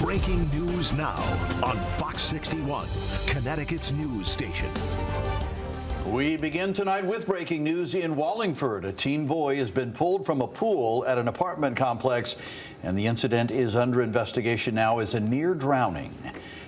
Breaking news now on Fox 61, Connecticut's news station. We begin tonight with breaking news in Wallingford. A teen boy has been pulled from a pool at an apartment complex, and the incident is under investigation now as a near drowning.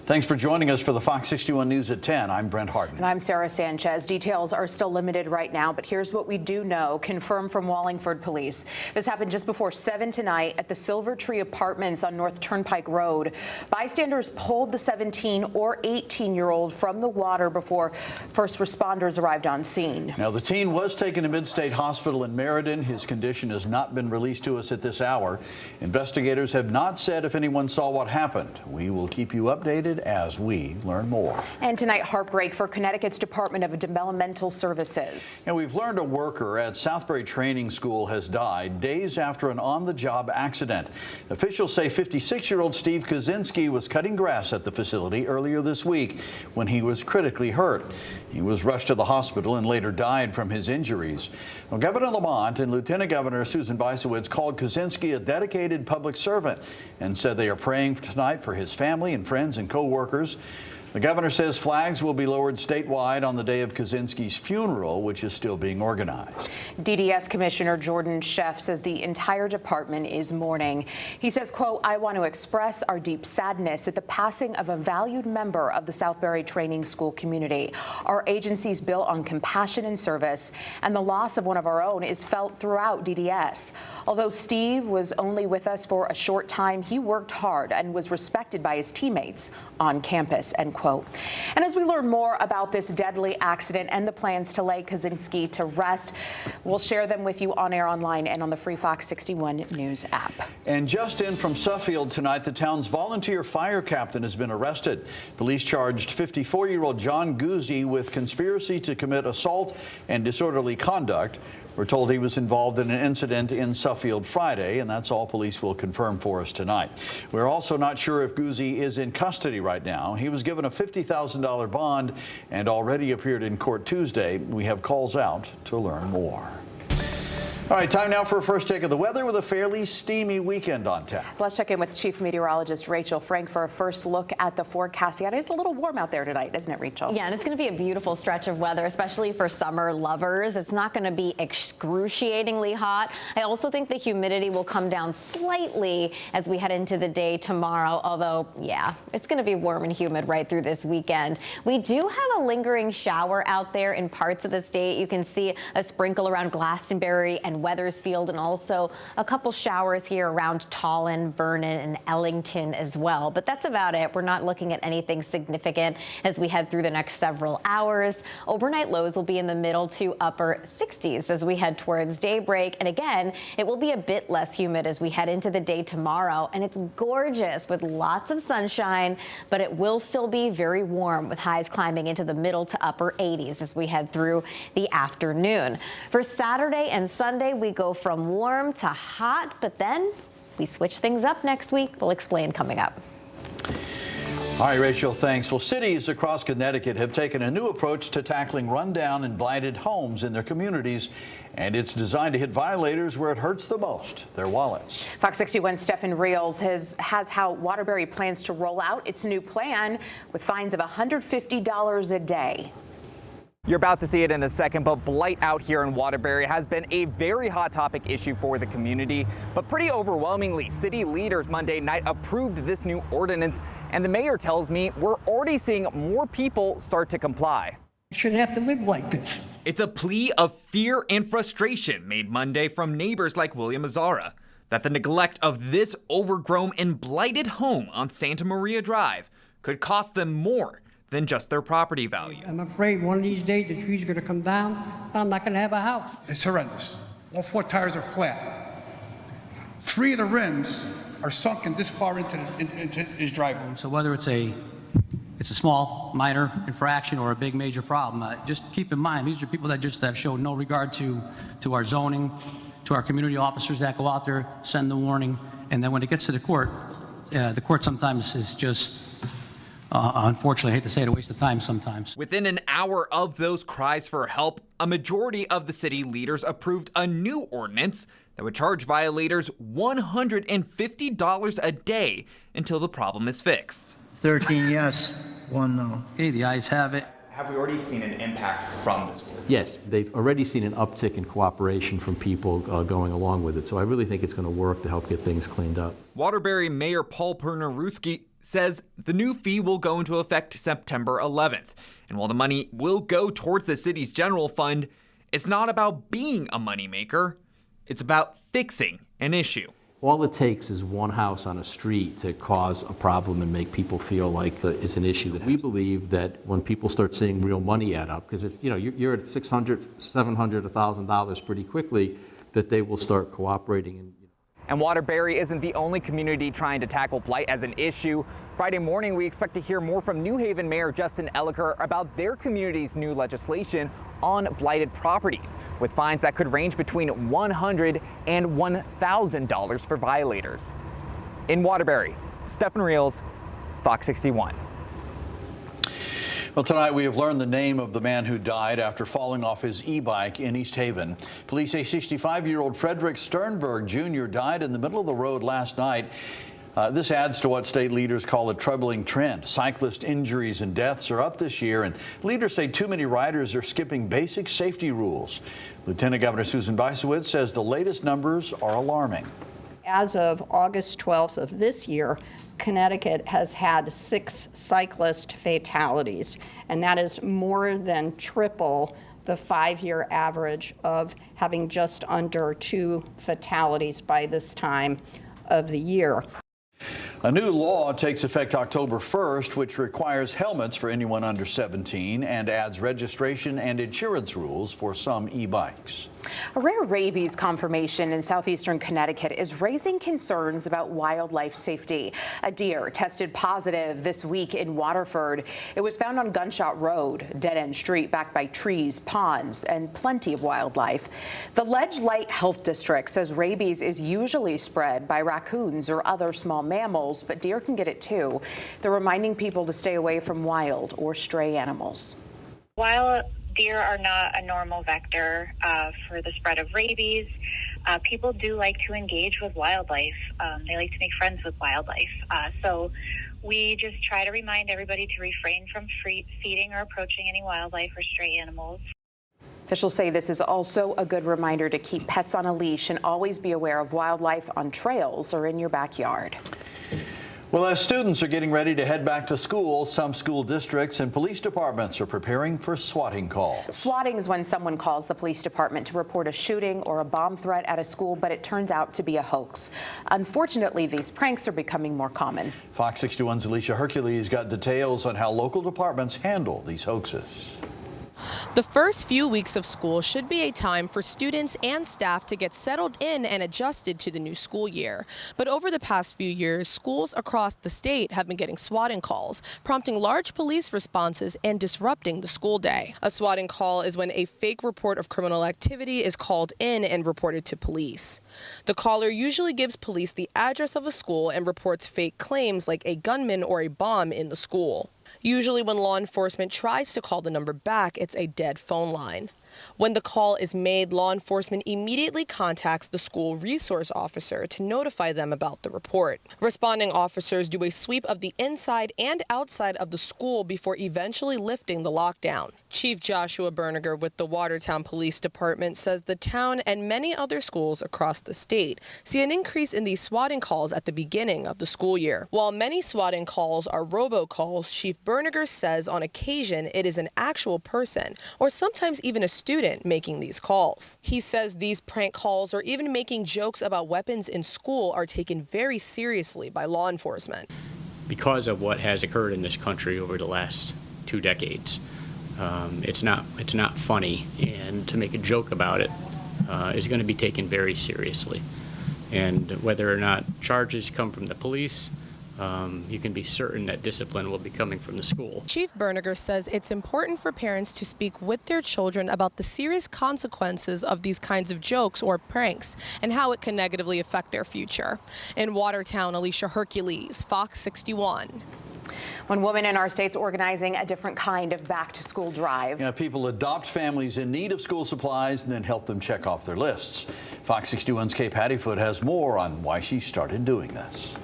Thanks for joining us for the Fox 61 News at 10. I'm Brent Harden. And I'm Sarah Sanchez. Details are still limited right now, but here's what we do know, confirmed from Wallingford Police. This happened just before 7 tonight at the Silver Tree Apartments on North Turnpike Road. Bystanders pulled the 17 or 18-year-old from the water before first responders arrived on scene. Now, the teen was taken to Mid-State Hospital in Meriden. His condition has not been released to us at this hour. Investigators have not said if anyone saw what happened. We will keep you updated as we learn more. And tonight, heartbreak for Connecticut's Department of Developmental Services. And we've learned a worker at Southbury Training School has died days after an on-the-job accident. Officials say 56-year-old Steve Kaczynski was cutting grass at the facility earlier this week when he was critically hurt. He was rushed to the hospital and later died from his injuries. Well, Governor Lamont and Lieutenant Governor Susan Bysowitz called Kaczynski a dedicated public servant and said they are praying tonight for his family and friends and co-workers. The governor says flags will be lowered statewide on the day of Kaczynski's funeral, which is still being organized. DDS Commissioner Jordan Sheff says the entire department is mourning. He says, quote, "I want to express our deep sadness at the passing of a valued member of the Southbury Training School community. Our agency is built on compassion and service, and the loss of one of our own is felt throughout DDS. Although Steve was only with us for a short time, he worked hard and was respected by his teammates on campus," end quote. And as we learn more about this deadly accident and the plans to lay Kaczynski to rest, we'll share them with you on air, online, and on the free Fox 61 News app. And just in from Suffield tonight, the town's volunteer fire captain has been arrested. Police charged 54-year-old John Guzzi with conspiracy to commit assault and disorderly conduct. We're told he was involved in an incident in Suffield Friday, and that's all police will confirm for us tonight. We're also not sure if Guzzi is in custody right now. He was given a $50,000 bond and already appeared in court Tuesday. We have calls out to learn more. All right, time now for a first take of the weather with a fairly steamy weekend on tap. Let's check in with Chief Meteorologist Rachel Frank for a first look at the forecast. Yeah, it's a little warm out there tonight, isn't it, Rachel? Yeah, and it's going to be a beautiful stretch of weather, especially for summer lovers. It's not going to be excruciatingly hot. I also think the humidity will come down slightly as we head into the day tomorrow, although, yeah, it's going to be warm and humid right through this weekend. We do have a lingering shower out there in parts of the state. You can see a sprinkle around Glastonbury and Wethersfield, and also a couple showers here around Tallinn, Vernon, and Ellington as well. But that's about it. We're not looking at anything significant as we head through the next several hours. Overnight lows will be in the middle to upper 60s as we head towards daybreak. And again, it will be a bit less humid as we head into the day tomorrow. And it's gorgeous with lots of sunshine, but it will still be very warm with highs climbing into the middle to upper 80s as we head through the afternoon. For Saturday and Sunday, we go from warm to hot, but then we switch things up next week. We'll explain coming up. All right, Rachel, thanks. Well, cities across Connecticut have taken a new approach to tackling rundown and blighted homes in their communities, and it's designed to hit violators where it hurts the most, their wallets. Fox 61's Stefan Reels has how Waterbury plans to roll out its new plan with fines of $150 a day. You're about to see it in a second, but blight out here in Waterbury has been a very hot topic issue for the community. But pretty overwhelmingly, city leaders Monday night approved this new ordinance, and the mayor tells me we're already seeing more people start to comply. You shouldn't have to live like this. It's a plea of fear and frustration made Monday from neighbors like William Azzara that the neglect of this overgrown and blighted home on Santa Maria Drive could cost them more than just their property value. I'm afraid one of these days the trees are going to come down and I'm not going to have a house. It's horrendous. All four tires are flat. 3 of the rims are sunken this far into his driveway. So whether it's a small, minor infraction or a big major problem, just keep in mind, these are people that just have shown no regard to our zoning, to our community officers that go out there, send the warning, and then when it gets to the court sometimes is just, unfortunately, I hate to say it, a waste of time sometimes. Within an hour of those cries for help, a majority of the city leaders approved a new ordinance that would charge violators $150 a day until the problem is fixed. 13 yes, 1 no. Okay, the ayes have it. Have we already seen an impact from this work? Yes, they've already seen an uptick in cooperation from people going along with it. So I really think it's going to work to help get things cleaned up. Waterbury Mayor Paul Pernaruski says the new fee will go into effect September 11th. And while the money will go towards the city's general fund, it's not about being a moneymaker. It's about fixing an issue. All it takes is one house on a street to cause a problem and make people feel like it's an issue. That we believe that when people start seeing real money add up, because it's, you're at $600, $700, $1,000 pretty quickly, that they will start cooperating. And Waterbury isn't the only community trying to tackle blight as an issue. Friday morning, we expect to hear more from New Haven Mayor Justin Elicker about their community's new legislation on blighted properties, with fines that could range between $100 and $1,000 for violators. In Waterbury, Stephen Reels, Fox 61. Well, tonight we have learned the name of the man who died after falling off his e-bike in East Haven. Police say 65-year-old Frederick Sternberg Jr. died in the middle of the road last night. This adds to what state leaders call a troubling trend. Cyclist injuries and deaths are up this year, and leaders say too many riders are skipping basic safety rules. Lieutenant Governor Susan Bysowitz says the latest numbers are alarming. As of August 12th of this year, Connecticut has had 6 cyclist fatalities, and that is more than triple the 5-year average of having just under 2 fatalities by this time of the year. A new law takes effect October 1st, which requires helmets for anyone under 17 and adds registration and insurance rules for some e-bikes. A rare rabies confirmation in southeastern Connecticut is raising concerns about wildlife safety. A deer tested positive this week in Waterford. It was found on Gunshot Road, dead-end street backed by trees, ponds, and plenty of wildlife. The Ledge Light Health District says rabies is usually spread by raccoons or other small mammals, but deer can get it too. They're reminding people to stay away from wild or stray animals. While deer are not a normal vector for the spread of rabies, people do like to engage with wildlife. They like to make friends with wildlife. So we just try to remind everybody to refrain from feeding or approaching any wildlife or stray animals. Officials say this is also a good reminder to keep pets on a leash and always be aware of wildlife on trails or in your backyard. Well, as students are getting ready to head back to school, some school districts and police departments are preparing for swatting calls. Swatting is when someone calls the police department to report a shooting or a bomb threat at a school, but it turns out to be a hoax. Unfortunately, these pranks are becoming more common. Fox 61's Alicia Hercules got details on how local departments handle these hoaxes. The first few weeks of school should be a time for students and staff to get settled in and adjusted to the new school year. But over the past few years, schools across the state have been getting swatting calls, prompting large police responses and disrupting the school day. A swatting call is when a fake report of criminal activity is called in and reported to police. The caller usually gives police the address of a school and reports fake claims like a gunman or a bomb in the school. Usually when law enforcement tries to call the number back, it's a dead phone line. When the call is made, law enforcement immediately contacts the school resource officer to notify them about the report. Responding officers do a sweep of the inside and outside of the school before eventually lifting the lockdown. Chief Joshua Berniger with the Watertown Police Department says the town and many other schools across the state see an increase in these swatting calls at the beginning of the school year. While many swatting calls are robocalls, Chief Berniger says on occasion it is an actual person or sometimes even a student making these calls. He says these prank calls or even making jokes about weapons in school are taken very seriously by law enforcement. Because of what has occurred in this country over the last 2 decades, it's not funny, and to make a joke about it is going to be taken very seriously. And whether or not charges come from the police, you can be certain that discipline will be coming from the school. Chief Berniger says it's important for parents to speak with their children about the serious consequences of these kinds of jokes or pranks and how it can negatively affect their future. In Watertown, Alicia Hercules, Fox 61. One woman in our state's organizing a different kind of back-to-school drive. People adopt families in need of school supplies and then help them check off their lists. Fox 61's Kay Pattyfoot has more on why she started doing this.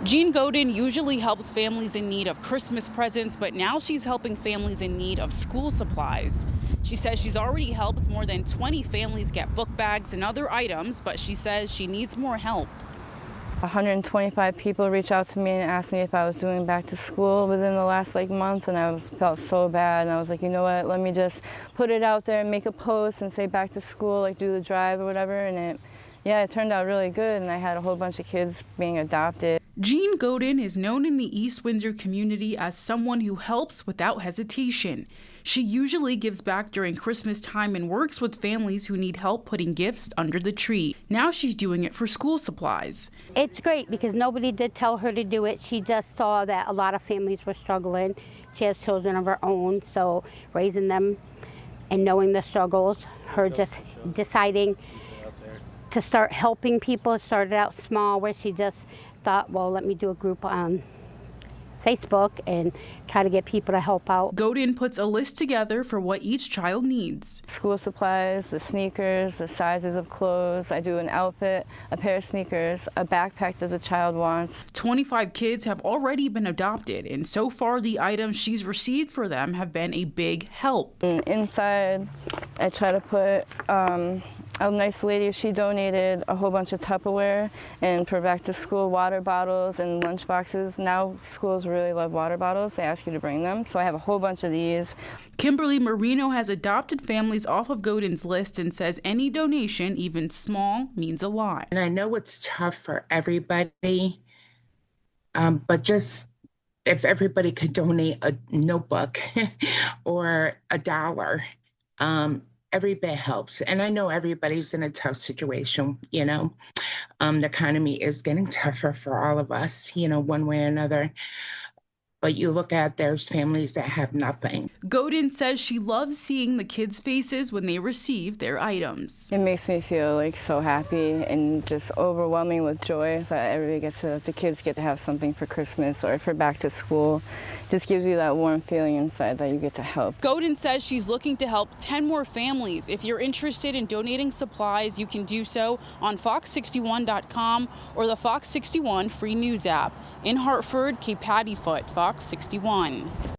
Jean Godin usually helps families in need of Christmas presents, but now she's helping families in need of school supplies. She says she's already helped more than 20 families get book bags and other items, but she says she needs more help. 125 people reached out to me and asked me if I was doing back to school within the last month, and I felt so bad, and I was like, you know what, let me just put it out there and make a post and say back to school, do the drive or whatever, and it turned out really good, and I had a whole bunch of kids being adopted. Jean Godin is known in the East Windsor community as someone who helps without hesitation. She usually gives back during Christmas time and works with families who need help putting gifts under the tree. Now she's doing it for school supplies. It's great because nobody did tell her to do it. She just saw that a lot of families were struggling. She has children of her own, so raising them and knowing the struggles, her just deciding to start helping people. It started out small where she just thought, well, let me do a group on Facebook and try to get people to help out. Godin puts a list together for what each child needs. School supplies, the sneakers, the sizes of clothes. I do an outfit, a pair of sneakers, a backpack that the child wants. 25 kids have already been adopted, and so far the items she's received for them have been a big help. Inside, I try to put a nice lady, she donated a whole bunch of Tupperware and for back to school water bottles and lunch boxes. Now schools really love water bottles. They ask you to bring them. So I have a whole bunch of these. Kimberly Marino has adopted families off of Godin's list and says any donation, even small, means a lot. And I know it's tough for everybody, but just if everybody could donate a notebook or $1, every bit helps. And I know everybody's in a tough situation, the economy is getting tougher for all of us, one way or another. But you look at there's families that have nothing. Godin says she loves seeing the kids' faces when they receive their items. It makes me feel so happy and just overwhelming with joy that the kids get to have something for Christmas or for back to school. Just gives you that warm feeling inside that you get to help. Godin says she's looking to help 10 more families. If you're interested in donating supplies, you can do so on fox61.com or the Fox 61 free news app. In Hartford, Kay Pattyfoot, Fox 61.